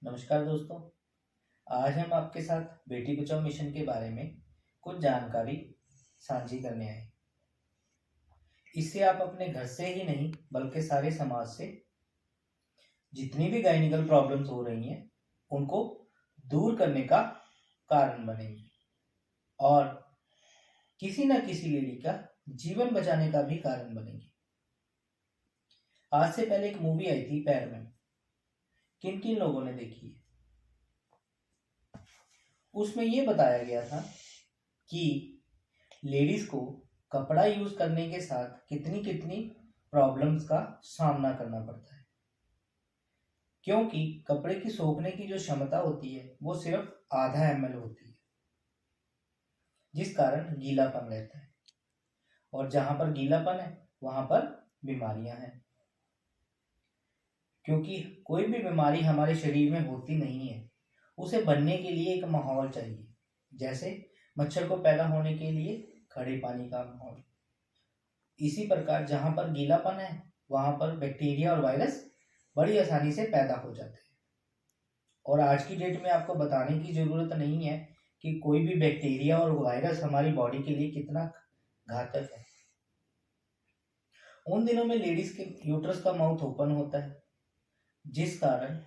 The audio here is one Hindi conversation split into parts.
नमस्कार दोस्तों। आज हम आपके साथ बेटी बचाओ मिशन के बारे में कुछ जानकारी साझी करने आए। इससे आप अपने घर से ही नहीं बल्कि सारे समाज से जितनी भी गायनिकल प्रॉब्लम्स हो रही हैं उनको दूर करने का कारण बनेंगे और किसी न किसी लेडी का जीवन बचाने का भी कारण बनेंगे। आज से पहले एक मूवी आई थी पैडमैन, किन किन लोगों ने देखी है? उसमें ये बताया गया था कि लेडीज को कपड़ा यूज करने के साथ कितनी कितनी प्रॉब्लम्स का सामना करना पड़ता है, क्योंकि कपड़े की सोखने की जो क्षमता होती है वो सिर्फ आधा ml होती है, जिस कारण गीलापन रहता है और जहां पर गीलापन है वहां पर बीमारियां हैं, क्योंकि कोई भी बीमारी हमारे शरीर में होती नहीं है। उसे बनने के लिए एक माहौल चाहिए। जैसे मच्छर को पैदा होने के लिए खड़े पानी का माहौल, इसी प्रकार जहां पर गीलापन है वहां पर बैक्टीरिया और वायरस बड़ी आसानी से पैदा हो जाते हैं। और आज की डेट में आपको बताने की जरूरत नहीं है कि कोई भी बैक्टीरिया और वायरस हमारी बॉडी के लिए कितना घातक है। उन दिनों में लेडीज के यूट्रस का माउथ ओपन होता है, जिस कारण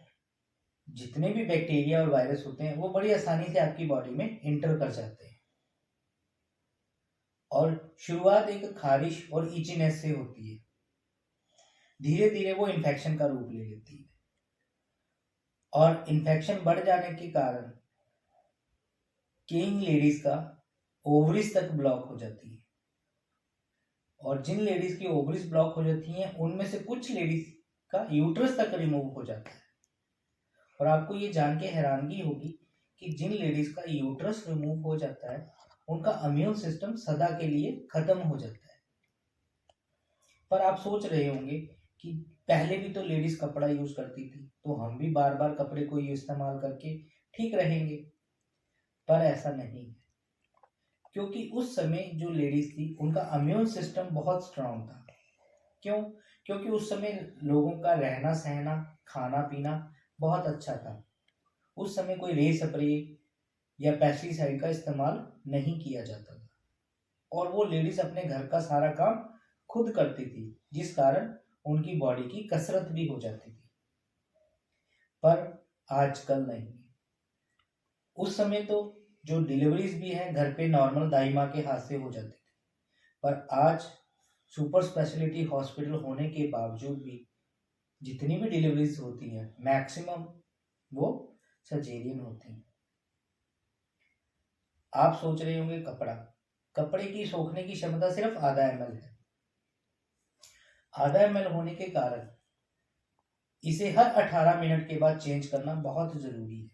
जितने भी बैक्टीरिया और वायरस होते हैं वो बड़ी आसानी से आपकी बॉडी में इंटर कर जाते हैं और शुरुआत एक खारिश और इचीनेस से होती है। धीरे धीरे वो इन्फेक्शन का रूप ले लेती है और इन्फेक्शन बढ़ जाने के कारण कई लेडीज का ओवरीज तक ब्लॉक हो जाती है और जिन लेडीज की ओवरीज ब्लॉक हो जाती हैं उनमें से कुछ लेडीज का यूट्रस तक रिमूव हो जाता है। और आपको ये जान के हैरानगी होगी कि जिन लेडीज का यूट्रस रिमूव हो जाता है उनका इम्यून सिस्टम सदा के लिए खत्म हो जाता है। पर आप सोच रहे होंगे कि पहले भी तो लेडीज कपड़ा यूज करती थी, तो हम भी बार बार कपड़े को इस्तेमाल करके ठीक रहेंगे। पर ऐसा नहीं है, क्योंकि उस समय जो लेडीज थी उनका इम्यून सिस्टम बहुत स्ट्रांग था। क्यों? क्योंकि उस समय लोगों का रहना सहना खाना पीना बहुत अच्छा था। उस समय कोई रे स्प्रे या पेस्टिसाइड का इस्तेमाल नहीं किया जाता था और वो लेडीज अपने घर का सारा काम खुद करती थी, जिस कारण उनकी बॉडी की कसरत भी हो जाती थी। पर आजकल नहीं। उस समय तो जो डिलीवरीज भी है घर पे नॉर्मल दाई माँ के हाथ से हो जाती थी, पर आज सुपर स्पेशलिटी हॉस्पिटल होने के बावजूद भी जितनी भी डिलीवरीज होती हैं मैक्सिमम वो सर्जेरियन होती हैं। आप सोच रहे होंगे कपड़े की सोखने की क्षमता सिर्फ आधा ml है। आधा ml होने के कारण इसे हर 18 मिनट के बाद चेंज करना बहुत जरूरी है,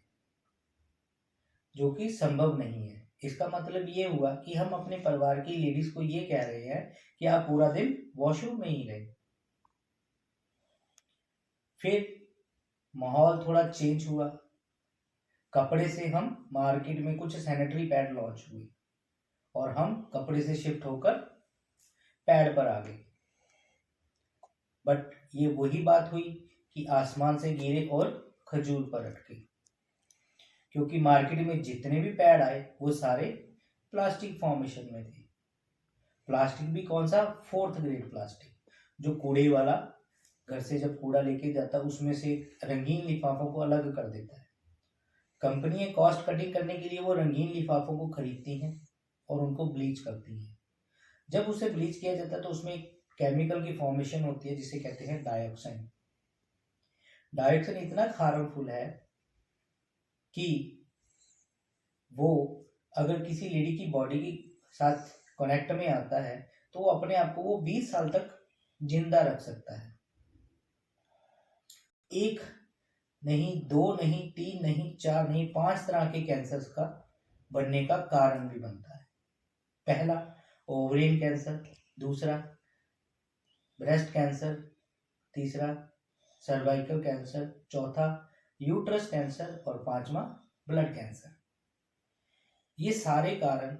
जो कि संभव नहीं है। इसका मतलब ये हुआ कि हम अपने परिवार की लेडीज को ये कह रहे हैं कि आप पूरा दिन वॉशरूम में ही रहे। फिर माहौल थोड़ा चेंज हुआ, कपड़े से हम मार्केट में कुछ सैनिटरी पैड लॉन्च हुए और हम कपड़े से शिफ्ट होकर पैड पर आ गए। बट ये वही बात हुई कि आसमान से गिरे और खजूर पर अटके, क्योंकि मार्केट में जितने भी पैड आए वो सारे प्लास्टिक फॉर्मेशन में थे। प्लास्टिक भी कौन सा? 4th ग्रेड प्लास्टिक, जो कूड़े वाला घर से जब कूड़ा लेके जाता उसमें से रंगीन लिफाफों को अलग कर देता है। कंपनियां कॉस्ट कटिंग करने के लिए वो रंगीन लिफाफों को खरीदती हैं और उनको ब्लीच करती हैं। जब उसे ब्लीच किया जाता है तो उसमें एक केमिकल की फॉर्मेशन होती है जिसे कहते हैं डाइऑक्सिन। डाइऑक्सिन इतना हार्मफुल है कि वो अगर किसी लेडी की बॉडी के साथ कनेक्ट में आता है तो वो अपने आप को वो 20 साल तक जिंदा रख सकता है। एक नहीं, दो नहीं, तीन नहीं, चार नहीं, 5 तरह के कैंसर्स का बनने का कारण भी बनता है। पहला ओवरियन कैंसर, दूसरा ब्रेस्ट कैंसर, तीसरा सर्वाइकल कैंसर, चौथा यूट्रस कैंसर और पांचवा ब्लड कैंसर। ये सारे कारण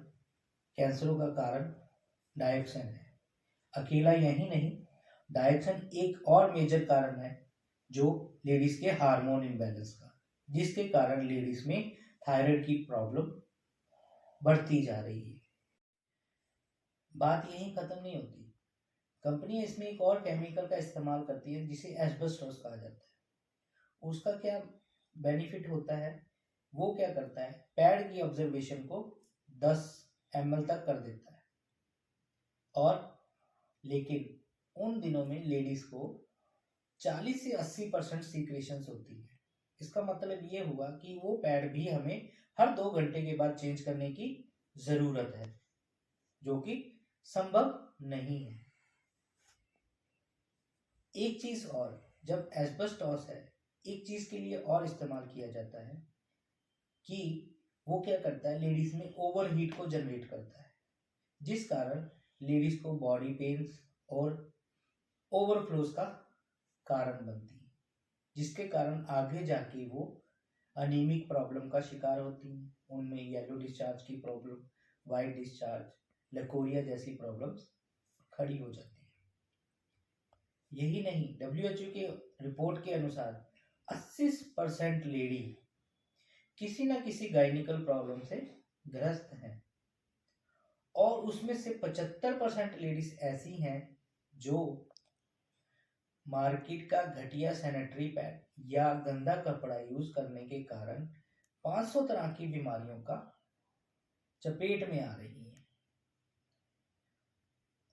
कैंसरों का कारण डाइऑक्सिन है। अकेला यही नहीं, डाइऑक्सिन एक और मेजर कारण है जो लेडीज के हार्मोन इम्बैलेंस का, जिसके कारण लेडीज में थायराइड की प्रॉब्लम बढ़ती जा रही है। बात यहीं खत्म नहीं होती, कंपनी इसमें एक और केमिकल का इस्तेमाल करती है जिसे एस्बेस्टोस कहा जाता है। उसका क्या बेनिफिट होता है, वो क्या करता है, पैड की ऑब्जर्वेशन को 10 ml तक कर देता है। और लेकिन उन दिनों में लेडीज को 40 से 80% सीक्रेशंस होती है। इसका मतलब ये हुआ कि वो पैड भी हमें हर 2 घंटे के बाद चेंज करने की जरूरत है, जो कि संभव नहीं है। एक चीज और, जब एस्बेस्टॉस है, एक चीज के लिए और इस्तेमाल किया जाता है कि वो क्या करता है, लेडीज में ओवर हीट को जनरेट करता है, जिस कारण लेडीज को बॉडी पेन्स और ओवरफ्लोज का कारण बनती है, जिसके कारण आगे जाके वो अनीमिक प्रॉब्लम का शिकार होती हैं। उनमें येलो डिस्चार्ज की प्रॉब्लम, वाइट डिस्चार्ज, लकोरिया जैसी प्रॉब्लम्स खड़ी हो जाती है। यही नहीं, WHO के रिपोर्ट के अनुसार 80% लेडी किसी ना किसी गायनिकल प्रॉब्लम से ग्रस्त हैं, और उसमें से 75% लेडीज ऐसी हैं जो मार्केट का घटिया सैनिटरी पैड या गंदा कपड़ा यूज करने के कारण 500 तरह की बीमारियों का चपेट में आ रही हैं।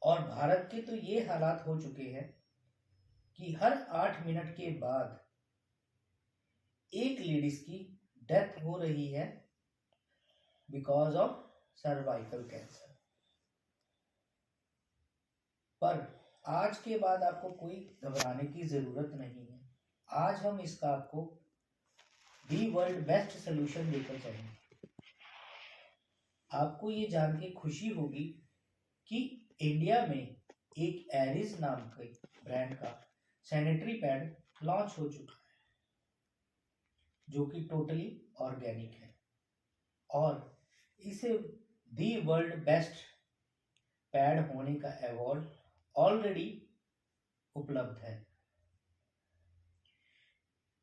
और भारत के तो ये हालात हो चुके हैं कि हर 8 मिनट के बाद एक लेडीज की डेथ हो रही है बिकॉज ऑफ सर्वाइकल कैंसर। पर आज के बाद आपको कोई घबराने की जरूरत नहीं है। आज हम इसका आपको दी वर्ल्ड बेस्ट सोल्यूशन देकर चलेंगे। आपको ये जान के खुशी होगी कि इंडिया में एक एरिस नाम के ब्रांड का सैनिटरी पैड लॉन्च हो चुका है, जो कि टोटली ऑर्गेनिक है, और इसे दी वर्ल्ड बेस्ट पैड होने का अवार्ड ऑलरेडी उपलब्ध है।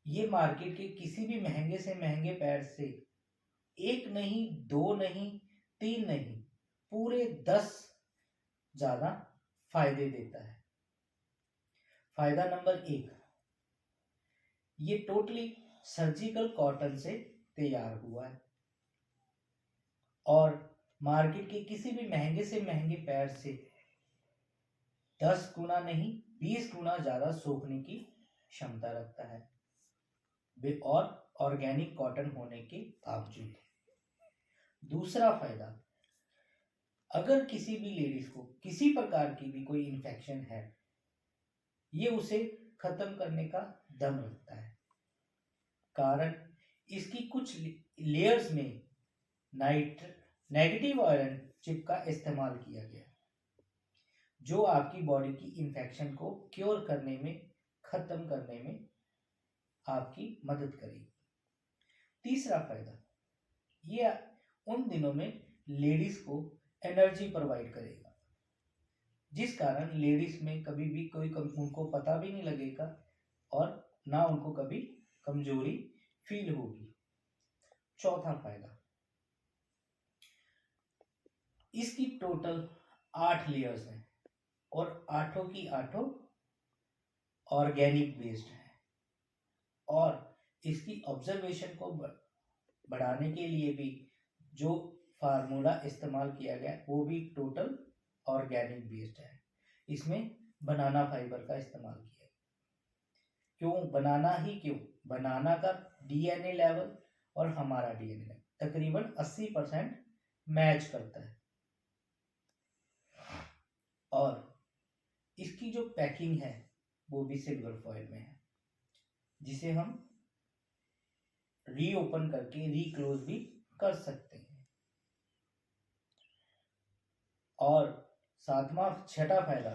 ये मार्केट के किसी भी महंगे से महंगे पैड से 1 नहीं, 2 नहीं, 3 नहीं, पूरे 10 ज्यादा फायदे देता है। फायदा नंबर 1, ये टोटली सर्जिकल कॉटन से तैयार हुआ है, और मार्केट के किसी भी महंगे से महंगे पैड से 10 गुना नहीं, 20 गुना ज्यादा सोखने की क्षमता रखता है, और ऑर्गेनिक कॉटन होने के बावजूद। दूसरा फायदा, अगर किसी भी लेडीज को किसी प्रकार की भी कोई इन्फेक्शन है, ये उसे खत्म करने का दम रखता है। कारण इसकी कुछ लेयर्स में नेगेटिव आयरन चिप का इस्तेमाल किया गया, जो आपकी बॉडी की इन्फेक्शन को क्योर करने में, खत्म करने में आपकी मदद करेगी। तीसरा फायदा, ये उन दिनों में लेडीज को एनर्जी प्रोवाइड करेगा, जिस कारण लेडीज में कभी भी उनको पता भी नहीं लगेगा, और ना उनको कभी कमजोरी फील होगी। चौथा फायदा, इसकी टोटल 8 लेयर्स हैं, और 8 की 8 ऑर्गेनिक बेस्ड है, और इसकी ऑब्जर्वेशन को बढ़ाने के लिए भी जो फार्मूला इस्तेमाल किया गया वो भी टोटल ऑर्गेनिक बेस्ड है। इसमें बनाना फाइबर का इस्तेमाल किया। क्यों बनाना ही क्यों? बनाना का डीएनए लेवल और हमारा डीएनए लेवल तकरीबन 80% मैच करता है, और इसकी जो पैकिंग है वो भी सिल्वर फॉइल में है, जिसे हम रीओपन करके रीक्लोज भी कर सकते हैं। और छठा फायदा,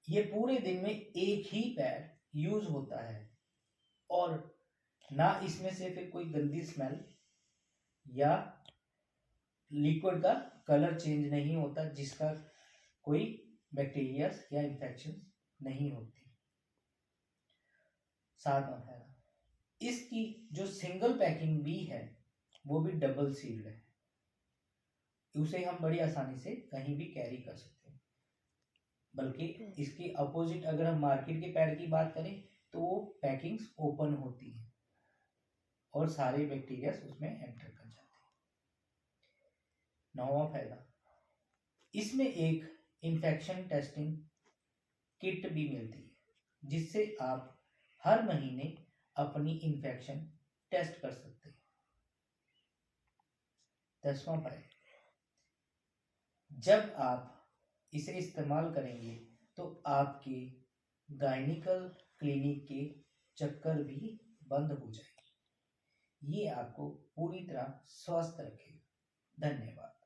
ये पूरे दिन में एक ही पैड यूज होता है, और ना इसमें से फिर कोई गंदी स्मेल या लिक्विड का कलर चेंज नहीं होता, जिसका कोई बैक्टीरिया या इंफेक्शन नहीं होती। सातवां फायदा, इसकी जो सिंगल पैकिंग भी है वो भी डबल सील्ड है, उसे हम बड़ी आसानी से कहीं भी कैरी कर सकते हैं। बल्कि इसके अपोजिट अगर हम मार्केट के पैड की बात करें तो वो पैकिंग्स ओपन होती है और सारे बैक्टीरिया उसमें एंटर कर जाते हैं। 9वां फायदा, इसमें एक इन्फेक्शन टेस्टिंग किट भी मिलती है जिससे आप हर महीने अपनी इन्फेक्शन टेस्ट कर सकते हैं। 10वां फायदा, जब आप इसे इस्तेमाल करेंगे तो आपके गायनिकल क्लिनिक के चक्कर भी बंद हो जाएंगे। ये आपको पूरी तरह स्वस्थ रखेगा। धन्यवाद।